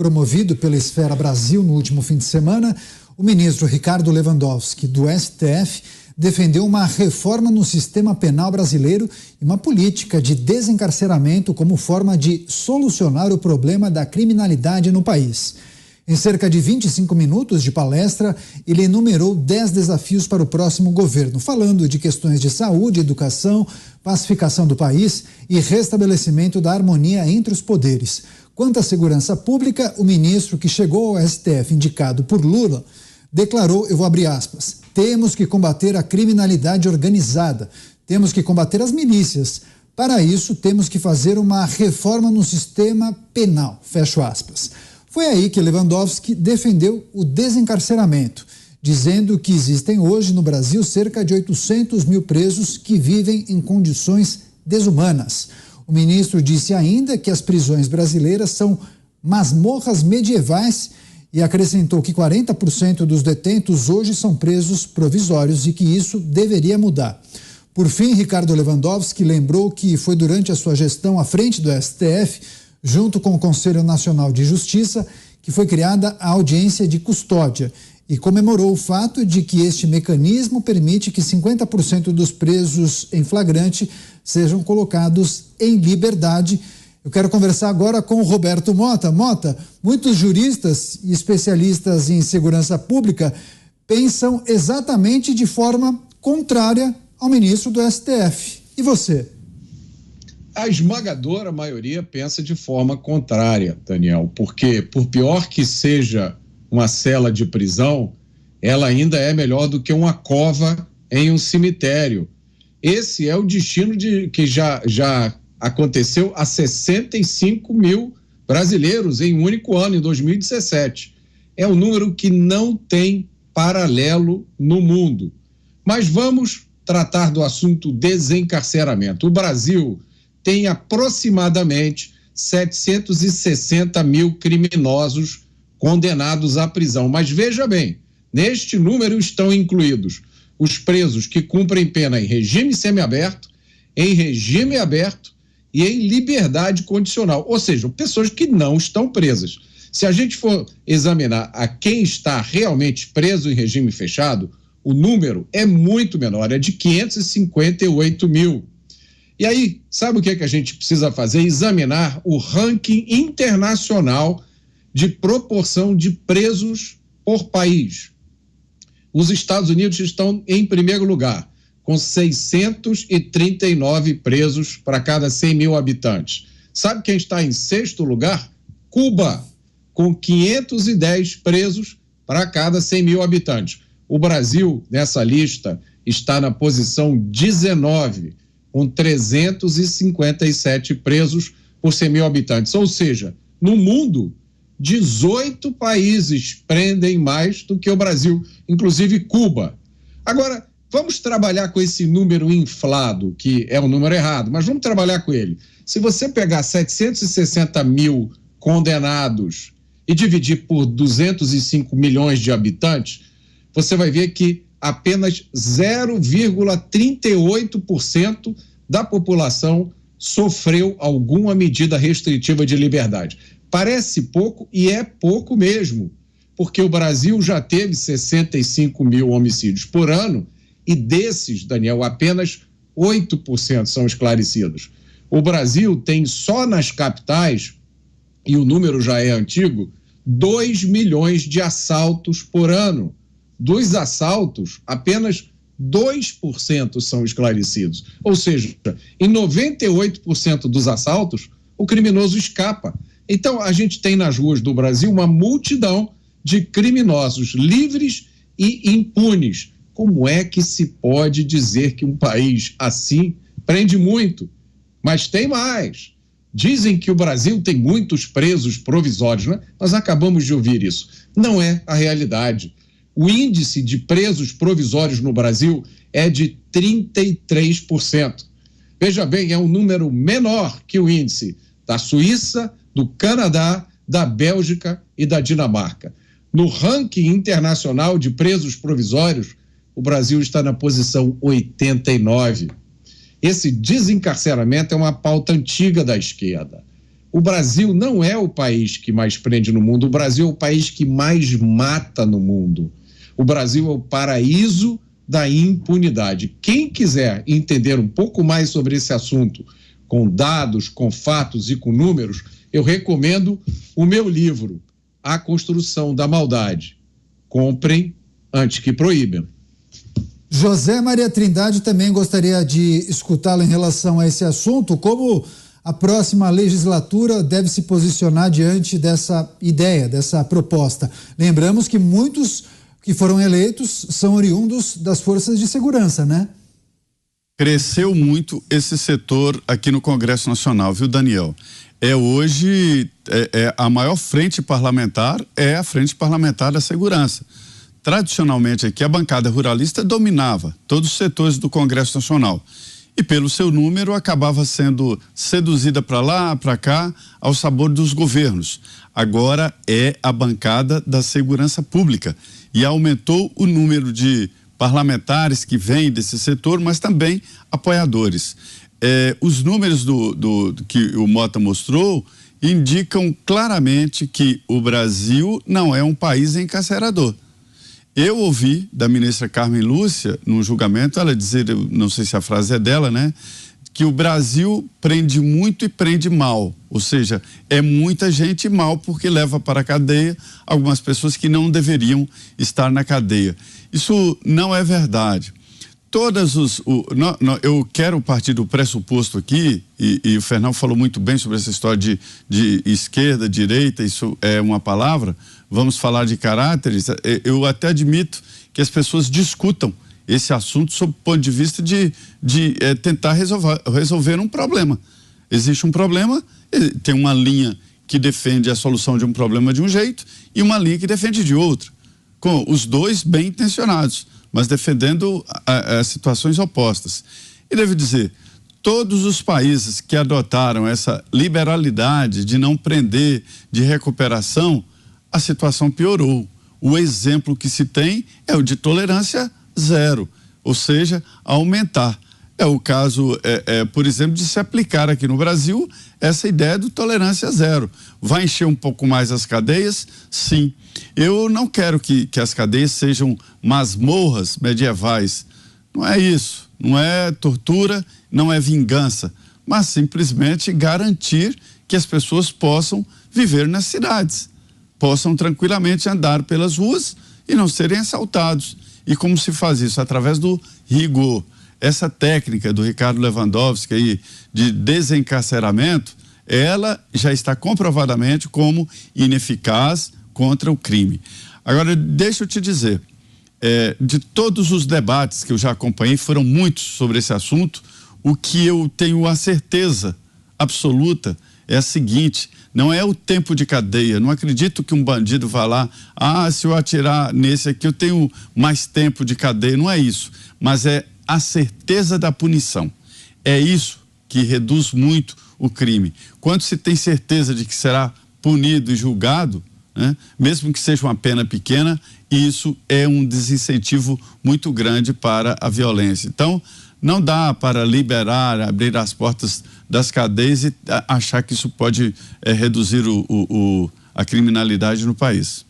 promovido pela Esfera Brasil no último fim de semana, o ministro Ricardo Lewandowski, do STF, defendeu uma reforma no sistema penal brasileiro e uma política de desencarceramento como forma de solucionar o problema da criminalidade no país. Em cerca de 25 minutos de palestra, ele enumerou 10 desafios para o próximo governo, falando de questões de saúde, educação, pacificação do país e restabelecimento da harmonia entre os poderes. Quanto à segurança pública, o ministro, que chegou ao STF indicado por Lula, declarou, eu vou abrir aspas, temos que combater a criminalidade organizada, temos que combater as milícias. Para isso, temos que fazer uma reforma no sistema penal, fecho aspas. Foi aí que Lewandowski defendeu o desencarceramento, dizendo que existem hoje no Brasil cerca de 800 mil presos que vivem em condições desumanas. O ministro disse ainda que as prisões brasileiras são masmorras medievais e acrescentou que 40% dos detentos hoje são presos provisórios e que isso deveria mudar. Por fim, Ricardo Lewandowski lembrou que foi durante a sua gestão à frente do STF, junto com o Conselho Nacional de Justiça, que foi criada a audiência de custódia e comemorou o fato de que este mecanismo permite que 50% dos presos em flagrante sejam colocados em liberdade. Eu quero conversar agora com o Roberto Mota. Mota, muitos juristas e especialistas em segurança pública pensam exatamente de forma contrária ao ministro do STF. E você? A esmagadora maioria pensa de forma contrária, Daniel, porque por pior que seja uma cela de prisão, ela ainda é melhor do que uma cova em um cemitério. Esse é o destino que já aconteceu a 65 mil brasileiros em um único ano, em 2017. É um número que não tem paralelo no mundo. Mas vamos tratar do assunto desencarceramento. O Brasil tem aproximadamente 760 mil criminosos condenados à prisão. Mas veja bem, neste número estão incluídos os presos que cumprem pena em regime semiaberto, em regime aberto e em liberdade condicional, ou seja, pessoas que não estão presas. Se a gente for examinar a quem está realmente preso em regime fechado, o número é muito menor, é de 558 mil. E aí, sabe o que a gente precisa fazer? Examinar o ranking internacional de proporção de presos por país. Os Estados Unidos estão em primeiro lugar, com 639 presos para cada 100 mil habitantes. Sabe quem está em sexto lugar? Cuba, com 510 presos para cada 100 mil habitantes. O Brasil, nessa lista, está na posição 19, com 357 presos por 100 mil habitantes. Ou seja, no mundo, 18 países prendem mais do que o Brasil, inclusive Cuba. Agora, vamos trabalhar com esse número inflado, que é um número errado, mas vamos trabalhar com ele. Se você pegar 760 mil condenados e dividir por 205 milhões de habitantes, você vai ver que apenas 0,38% da população sofreu alguma medida restritiva de liberdade. Parece pouco e é pouco mesmo, porque o Brasil já teve 65 mil homicídios por ano e desses, Daniel, apenas 8% são esclarecidos. O Brasil tem só nas capitais, e o número já é antigo, 2 milhões de assaltos por ano. Dos assaltos, apenas 2% são esclarecidos. Ou seja, em 98% dos assaltos, o criminoso escapa. Então, a gente tem nas ruas do Brasil uma multidão de criminosos livres e impunes. Como é que se pode dizer que um país assim prende muito? Mas tem mais. Dizem que o Brasil tem muitos presos provisórios, né? Nós acabamos de ouvir isso. Não é a realidade. O índice de presos provisórios no Brasil é de 33%. Veja bem, é um número menor que o índice da Suíça, do Canadá, da Bélgica e da Dinamarca. No ranking internacional de presos provisórios, o Brasil está na posição 89. Esse desencarceramento é uma pauta antiga da esquerda. O Brasil não é o país que mais prende no mundo, o Brasil é o país que mais mata no mundo. O Brasil é o paraíso da impunidade. Quem quiser entender um pouco mais sobre esse assunto, com dados, com fatos e com números, eu recomendo o meu livro, A Construção da Maldade. Comprem antes que proíbam. José Maria Trindade também gostaria de escutá-lo em relação a esse assunto, como a próxima legislatura deve se posicionar diante dessa ideia, dessa proposta. Lembramos que muitos que foram eleitos são oriundos das forças de segurança, né? Cresceu muito esse setor aqui no Congresso Nacional, viu, Daniel? Hoje a maior frente parlamentar é a Frente Parlamentar da Segurança. Tradicionalmente aqui a bancada ruralista dominava todos os setores do Congresso Nacional e pelo seu número acabava sendo seduzida para lá, para cá, ao sabor dos governos. Agora é a bancada da segurança pública e aumentou o número de parlamentares que vêm desse setor, mas também apoiadores. Os números que o Mota mostrou indicam claramente que o Brasil não é um país encarcerador. Eu ouvi da ministra Carmen Lúcia, num julgamento, ela dizer, não sei se a frase é dela, né? Que o Brasil prende muito e prende mal. Ou seja, é muita gente mal porque leva para a cadeia algumas pessoas que não deveriam estar na cadeia. Isso não é verdade. Eu quero partir do pressuposto aqui, e o Fernão falou muito bem sobre essa história de esquerda, direita, isso é uma palavra. Vamos falar de caráteres. Eu até admito que as pessoas discutam esse assunto sob o ponto de vista de tentar resolver um problema. Existe um problema, tem uma linha que defende a solução de um problema de um jeito e uma linha que defende de outro, com os dois bem intencionados, mas defendendo situações opostas. E devo dizer, todos os países que adotaram essa liberalidade de não prender, de recuperação, a situação piorou. O exemplo que se tem é o de tolerância zero, ou seja, aumentar. É o caso, por exemplo, de se aplicar aqui no Brasil essa ideia do tolerância zero. Vai encher um pouco mais as cadeias? Sim. Eu não quero que as cadeias sejam masmorras medievais. Não é isso. Não é tortura, não é vingança, mas simplesmente garantir que as pessoas possam viver nas cidades, possam tranquilamente andar pelas ruas e não serem assaltados. E como se faz isso? Através do rigor. Essa técnica do Ricardo Lewandowski aí de desencarceramento, ela já está comprovadamente como ineficaz contra o crime. Agora, deixa eu te dizer, de todos os debates que eu já acompanhei, foram muitos sobre esse assunto, o que eu tenho a certeza absoluta é a seguinte: não é o tempo de cadeia. Não acredito que um bandido vá lá, se eu atirar nesse aqui eu tenho mais tempo de cadeia. Não é isso, mas é a certeza da punição. É isso que reduz muito o crime. Quando se tem certeza de que será punido e julgado, né, mesmo que seja uma pena pequena, isso é um desincentivo muito grande para a violência. Então, não dá para liberar, abrir as portas das cadeias e achar que isso pode reduzir a criminalidade no país.